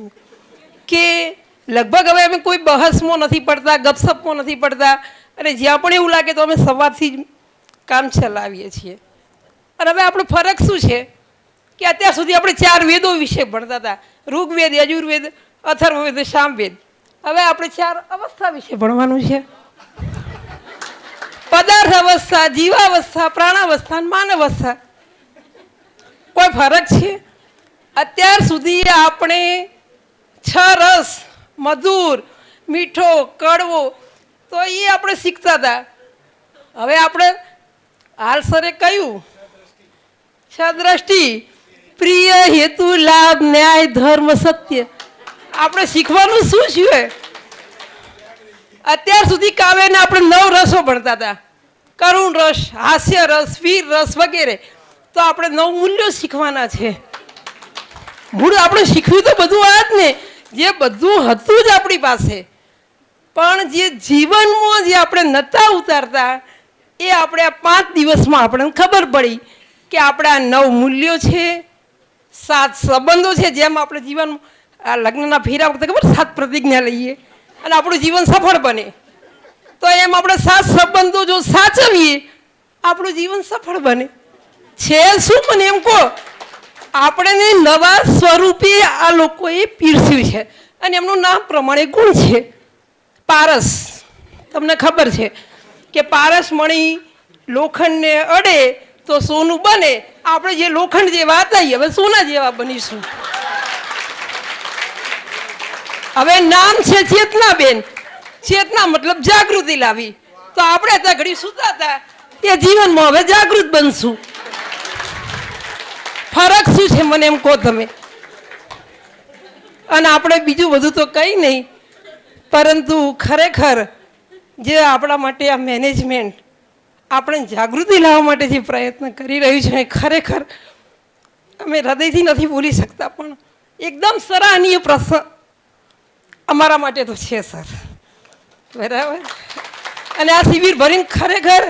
કે લગભગ હવે અમે કોઈ બહસમાં નથી પડતા, ગપસપમાં નથી પડતા, અને જ્યાં પણ એવું લાગે તો અમે સવારથી જ કામ ચલાવીએ છીએ. અને હવે આપણો ફરક શું છે કે અત્યાર સુધી આપણે 4 વેદો વિશે ભણતા હતા, ઋગ્વેદ, યજુર્વેદ, અથર્વવેદ, સામવેદ. હવે આપણે 4 અવસ્થા વિશે ભણવાનું છે. પદાર્થ અવસ્થા, જીવાવસ્થા, પ્રાણાવસ્થા અને માનવસ્થા. કોઈ ફરક છે? અત્યાર સુધી આપણે 6 રસ, મધુર, મીઠો, કડવો, તો એ આપણે શીખતા હતા. હવે આપણે હાલ સરે કહ્યું 6 દ્રષ્ટિ, પ્રિય, હેતુ, લાભ, ન્યાય, ધર્મ, સત્ય. આપણે શીખવાનું શું છે? અત્યાર સુધી કાવ્યને આપણે 9 રસો ભણતા હતા, કરુણ રસ, હાસ્ય રસ, વીર રસ વગેરે. તો આપણે 9 મૂલ્યો શીખવાના છે. મૂળ આપણે શીખવ્યું તો બધું આ જ ને, જે બધું હતું જ આપણી પાસે, પણ જે જીવનમાં જે આપણે નહોતા ઉતારતા એ આપણે આ 5 દિવસમાં આપણને ખબર પડી કે આપણે આ 9 મૂલ્યો છે, સાત સંબંધો છે, જેમ આપણે જીવન આ લગ્નના ફેરા વખતે ખબર 7 પ્રતિજ્ઞા લઈએ અને આપણું જીવન સફળ બને, તો એમ આપણે 7 સંબંધો જો સાચવીએ આપણું જીવન સફળ બને છે. શું મને એમ કહો, આપણે નવા સ્વરૂપે આ લોકોએ પીરસ્યું છે અને એમનું નામ પ્રમાણે ગુણ છે પારસ. તમને ખબર છે કે પારસ મણી લોખંડને અડે તો સોનું બને. આપણે જે લોખંડ જેવા હતા હવે સોના જેવા બનીશું. હવે નામ છે ચેતનાબેન. ચેતના મતલબ જાગૃતિ લાવી. તો આપણે ત્યાં ઘડી સુતા હતા એ જીવનમાં હવે જાગૃત બનશું. ફરક શું છે મને એમ કહો તમે. અને આપણે બીજું બધું તો કંઈ નહીં, પરંતુ ખરેખર જે આપણા માટે આ મેનેજમેન્ટ આપણે જાગૃતિ લાવવા માટે જે પ્રયત્ન કરી રહ્યું છે ખરેખર અમે હૃદયથી નથી બોલી શકતા, પણ એકદમ સરાહનીય પ્રશ્ન અમારા માટે તો છે સર. બરાબર. અને આ શિબિર ભરીને ખરેખર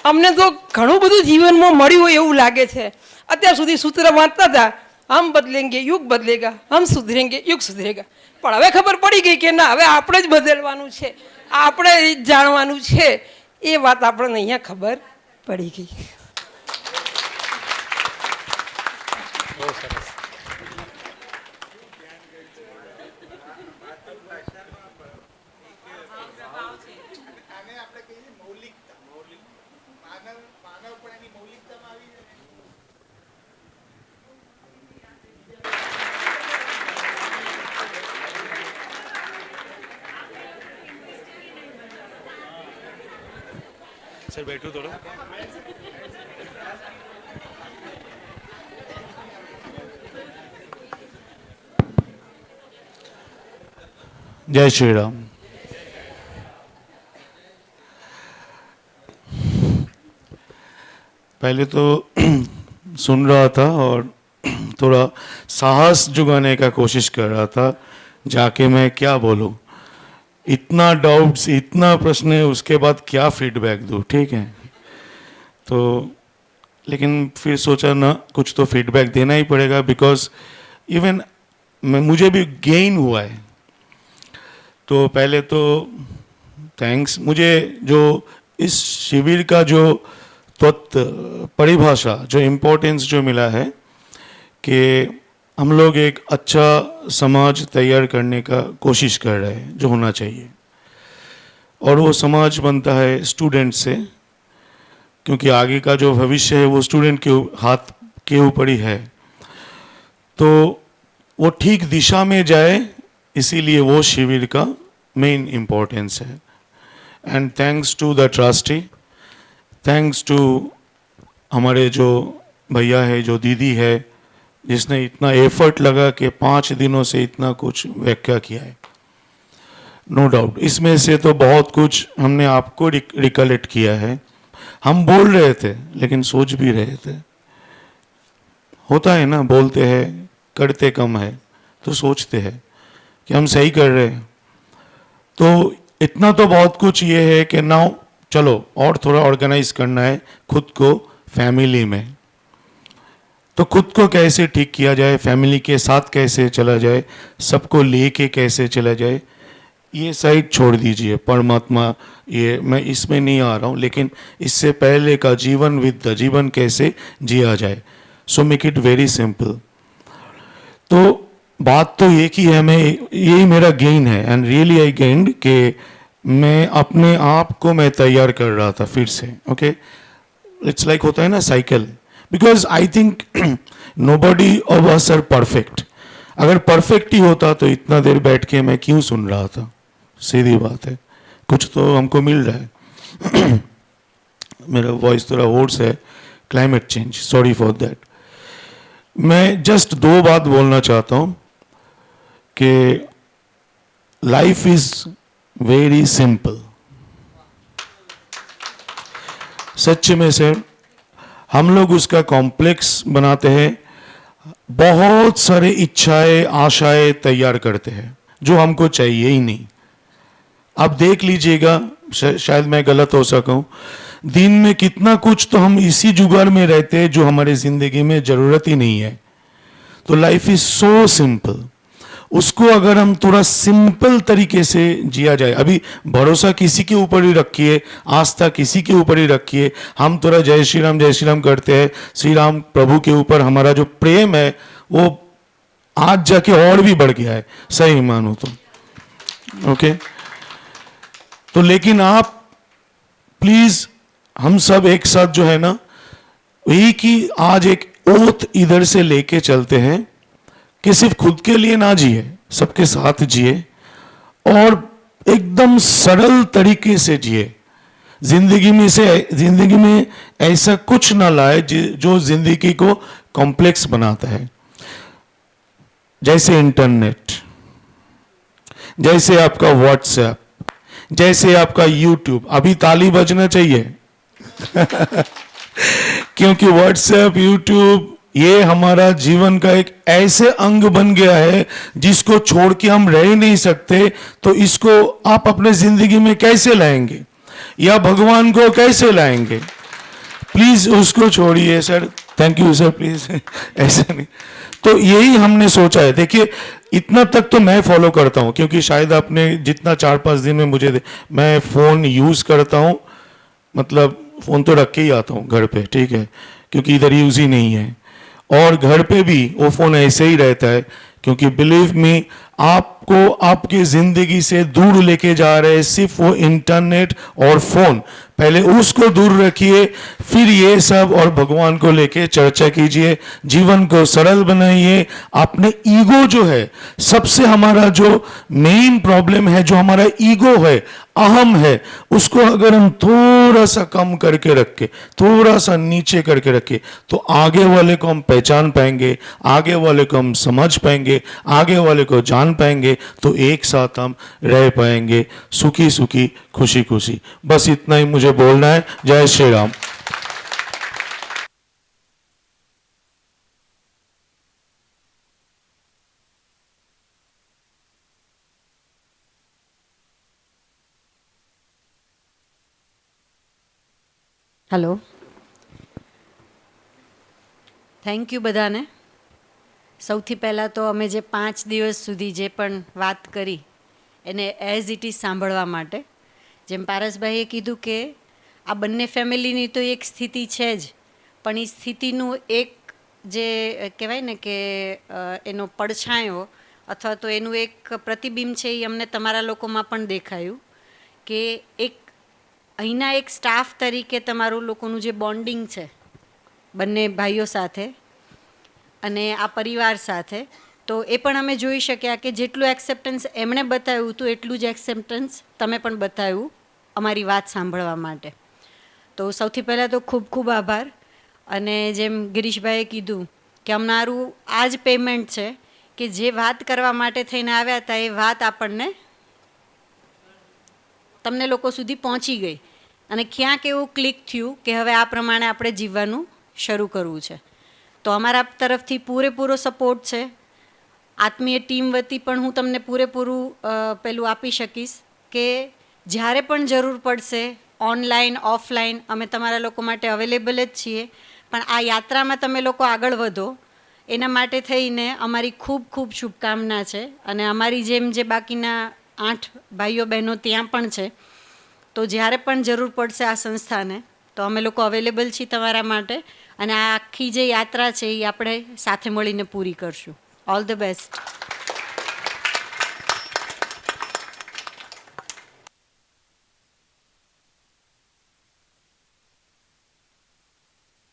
અમને તો ઘણું બધું જીવનમાં મળ્યું હોય એવું લાગે છે. અત્યાર સુધી સૂત્ર વાંચતા હતા, હમ બદલેંગે યુગ બદલેગા, હમ સુધરેંગે યુગ સુધરેગા. પણ હવે ખબર પડી ગઈ કે ના, હવે આપણે જ બદલવાનું છે, આપણે જ જાણવાનું છે. એ વાત આપણને અહીંયા ખબર પડી ગઈ. સર બેઠું થોડું. जय श्री राम. पहले तो सुन रहा था और थोड़ा साहस जुगाने का कोशिश कर रहा था, जाके मैं क्या बोलूं, इतना डाउट्स, इतना प्रश्न है, उसके बाद क्या फीडबैक दूं. ठीक है, तो लेकिन फिर सोचा ना कुछ तो फीडबैक देना ही पड़ेगा, बिकॉज इवन मुझे भी गेन हुआ है. तो पहले तो थैंक्स. मुझे जो इस शिविर का जो तत्व परिभाषा, जो इम्पोर्टेंस जो मिला है कि हम लोग एक अच्छा समाज तैयार करने का कोशिश कर रहे हैं, जो होना चाहिए. और वो समाज बनता है स्टूडेंट से, क्योंकि आगे का जो भविष्य है वो स्टूडेंट के हाथ के ऊपर ही है. तो वो ठीक दिशा में जाए, इसीलिए वो शिविर का मेन इम्पोर्टेंस है. And thanks to the trustee, thanks to हमारे जो भैया है, जो दीदी है, जिसने इतना एफर्ट लगा कि 5 दिनों से इतना कुछ व्याख्या किया है. नो डाउट इसमें से तो बहुत कुछ हमने आपको रिकलेक्ट किया है. हम बोल रहे थे लेकिन सोच भी रहे थे. होता है ना, बोलते हैं करते कम है, तो सोचते हैं कि हम सही कर रहे हैं. तो इतना तो बहुत कुछ ये है कि नाउ चलो और थोड़ा ऑर्गेनाइज करना है खुद को फैमिली में. तो खुद को कैसे ठीक किया जाए, फैमिली के साथ कैसे चला जाए, सबको लेके कैसे चला जाए, ये साइड छोड़ दीजिए. परमात्मा, ये मैं इसमें नहीं आ रहा हूँ, लेकिन इससे पहले का जीवन विद जीवन कैसे जिया जाए. So make it very simple. तो बात तो एक ही है, मैं यही मेरा गेन है. एंड रियली आई गेन्ड कि मैं अपने आप को मैं तैयार कर रहा था फिर से. ओके, इट्स लाइक होता है ना cycle. Because I think nobody of us are perfect. अगर परफेक्ट ही होता तो इतना देर बैठ के मैं क्यों सुन रहा था. सीधी बात है, कुछ तो हमको मिल रहा है. मेरा वॉइस थोड़ा होर्स है, climate change, sorry for that. मैं जस्ट 2 बात बोलना चाहता हूँ कि लाइफ इज वेरी सिंपल. सच में से हम लोग उसका कॉम्प्लेक्स बनाते हैं. बहुत सारे इच्छाएं, आशाएं तैयार करते हैं जो हमको चाहिए ही नहीं. आप देख लीजिएगा, शायद मैं गलत हो सकूं, दिन में कितना कुछ तो हम इसी जुगाड़ में रहते हैं जो हमारे जिंदगी में जरूरत ही नहीं है. तो लाइफ इज सो सिंपल। उसको अगर हम थोड़ा सिंपल तरीके से जिया जाए, अभी भरोसा किसी के ऊपर ही रखिए, आस्था किसी के ऊपर ही रखिए। हम थोड़ा जय श्री राम करते हैं, श्री राम प्रभु के ऊपर हमारा जो प्रेम है वो आज जाके और भी बढ़ गया है, सही मानो तो। ओके तो लेकिन आप प्लीज हम सब एक साथ जो है ना, एक ही आज एक ओथ इधर से लेके चलते हैं कि सिर्फ खुद के लिए ना जिए, सबके साथ जिए और एकदम सरल तरीके से जिए। जिंदगी में ऐसा कुछ ना लाए जो जिंदगी को कॉम्प्लेक्स बनाता है, जैसे इंटरनेट, जैसे आपका व्हाट्सएप, जैसे आपका यूट्यूब। अभी ताली बजना चाहिए क्योंकि व्हाट्सएप, यूट्यूब ये हमारा जीवन का एक ऐसे अंग बन गया है जिसको छोड़ के हम रह ही नहीं सकते। तो इसको आप अपने जिंदगी में कैसे लाएंगे या भगवान को कैसे लाएंगे? प्लीज उसको छोड़िए sir. Thank you sir, please ऐसा नहीं। तो यही हमने सोचा है। देखिए इतना तक तो मैं फॉलो करता हूँ, क्योंकि शायद आपने जितना 4-5 दिन में मुझे, मैं फोन यूज करता हूँ, मतलब फोन तो रख के ही आता हूँ घर पे, ठीक है, क्योंकि इधर यूज ही नहीं है। और घर पे भी वो फोन ऐसे ही रहता है, क्योंकि बिलीव मी आपको आपकी जिंदगी से दूर लेके जा रहे हैं सिर्फ वो इंटरनेट और फोन। पहले उसको दूर रखिए, फिर ये सब और भगवान को लेके चर्चा कीजिए, जीवन को सरल बनाइए। अपने ईगो जो है, सबसे हमारा जो मेन प्रॉब्लम है, जो हमारा ईगो है, अहम है, उसको अगर हम थोड़ा सा कम करके रखे, थोड़ा सा नीचे करके रखे, तो आगे वाले को हम पहचान पाएंगे, आगे वाले को हम समझ पाएंगे, आगे वाले को जान पाएंगे, तो एक साथ हम रह पाएंगे सुखी सुखी, खुशी खुशी। बस इतना ही मुझे बोलना है। जय Shri Ram. Hello, thank you બધાને. સૌથી પહેલાં તો અમે જે 5 દિવસ સુધી જે પણ વાત કરી એને એઝ ઇટ ઇઝ સાંભળવા માટે, જેમ પારસભાઈએ કીધું કે આ બંને ફેમિલીની તો એક સ્થિતિ છે જ, પણ એ સ્થિતિનું એક જે કહેવાય ને કે એનો પડછાયો અથવા તો એનું એક પ્રતિબિંબ છે, એ અમને તમારા લોકોમાં પણ દેખાયું કે એક અહીંના એક સ્ટાફ તરીકે તમારું લોકોનું જે બોન્ડિંગ છે બંને ભાઈઓ સાથે અને આ પરિવાર સાથે, તો એ પણ અમે જોઈ શક્યા કે જેટલું એક્સેપ્ટન્સ એમણે બતાવ્યું હતું એટલું જ એક્સેપ્ટન્સ તમે પણ બતાવ્યું અમારી વાત સાંભળવા માટે. તો સૌથી પહેલાં તો ખૂબ ખૂબ આભાર. અને જેમ ગિરીશભાઈએ કીધું કે અમારું આ જ પેમેન્ટ છે કે જે વાત કરવા માટે થઈને આવ્યા હતા એ વાત આપણને તમને લોકો સુધી પહોંચી ગઈ અને ક્યાંક એવું ક્લિક થયું કે હવે આ પ્રમાણે આપણે જીવવાનું શરૂ કરવું છે. તો અમારા તરફથી પૂરેપૂરો સપોર્ટ છે. આત્મીય ટીમ વતી પણ હું તમને પૂરેપૂરું પેલું આપી શકીશ કે જ્યારે પણ જરૂર પડશે ઓનલાઈન ઓફલાઈન અમે તમારા લોકો માટે અવેલેબલ જ છીએ. પણ આ યાત્રામાં તમે લોકો આગળ વધો એના માટે થઈને અમારી ખૂબ ખૂબ શુભકામના છે. અને અમારી જેમ જે બાકીના 8 ભાઈઓ બહેનો ત્યાં પણ છે, તો જ્યારે પણ જરૂર પડશે આ સંસ્થાને તો અમે લોકો અવેલેબલ છીએ તમારા માટે. અને આ આખી જે યાત્રા છે એ આપણે સાથે મળીને પૂરી કરશું. All the best.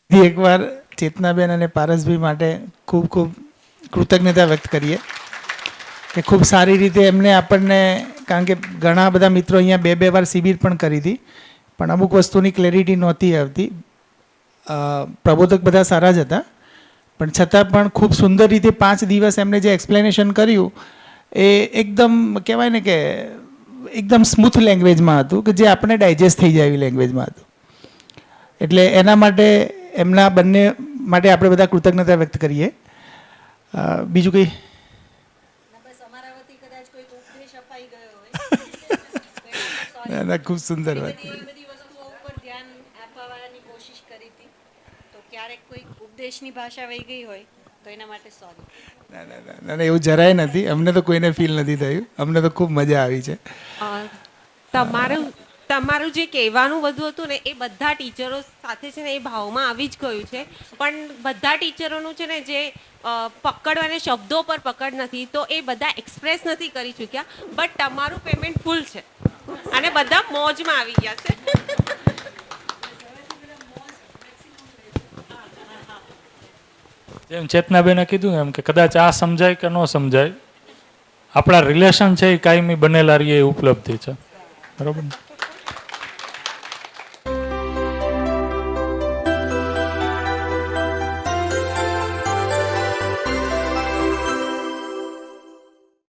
એકવાર ચેતનાબેન અને પારસભાઈ માટે ખૂબ ખૂબ કૃતજ્ઞતા વ્યક્ત કરીએ કે ખૂબ સારી રીતે એમને આપણને, કારણ કે ઘણા બધા મિત્રો અહીંયા 2 વાર શિબિર પણ કરી હતી, પણ અમુક વસ્તુની ક્લેરિટી નહોતી આવતી. પ્રબોધક બધા સારા જ હતા, પણ છતાં પણ ખૂબ સુંદર રીતે 5 દિવસ એમને જે એક્સપ્લેનેશન કર્યું એ એકદમ કહેવાય ને કે એકદમ સ્મૂથ લેંગ્વેજમાં હતું, કે જે આપણે ડાયજેસ્ટ થઈ જાય એવી લેંગ્વેજમાં હતું. એટલે એના માટે એમના બંને માટે આપણે બધા કૃતજ્ઞતા વ્યક્ત કરીએ. બીજું કંઈ? ખૂબ સુંદર વાત. ક્યારેક કોઈ ઉપદેશની ભાષા વહી ગઈ હોય તો એના માટે સોરી. ના એવું જરાય નથી, અમને તો કોઈને ફીલ નથી થયું, અમને તો ખૂબ મજા આવી છે. તમારું જે કહેવાનું બધું હતું ને એ બધા ટીચરો સાથે છે ને એ ભાવમાં આવી જ ગયું છે, પણ બધા ટીચરોનું છે ને જે પકડ અને શબ્દો પર પકડ નથી તો એ બધા એક્સપ્રેસ નથી કરી ચૂક્યા, બટ તમારું પેમેન્ટ ફૂલ છે અને બધા મોજમાં આવી ગયા છે. જેમ ચેતનાબેને કીધું એમ કે કદાચ આ સમજાય કે ન સમજાય, આપણા રિલેશન છે એ કાયમી બનેલા રહીએ એ ઉપલબ્ધિ છે. બરોબર ને?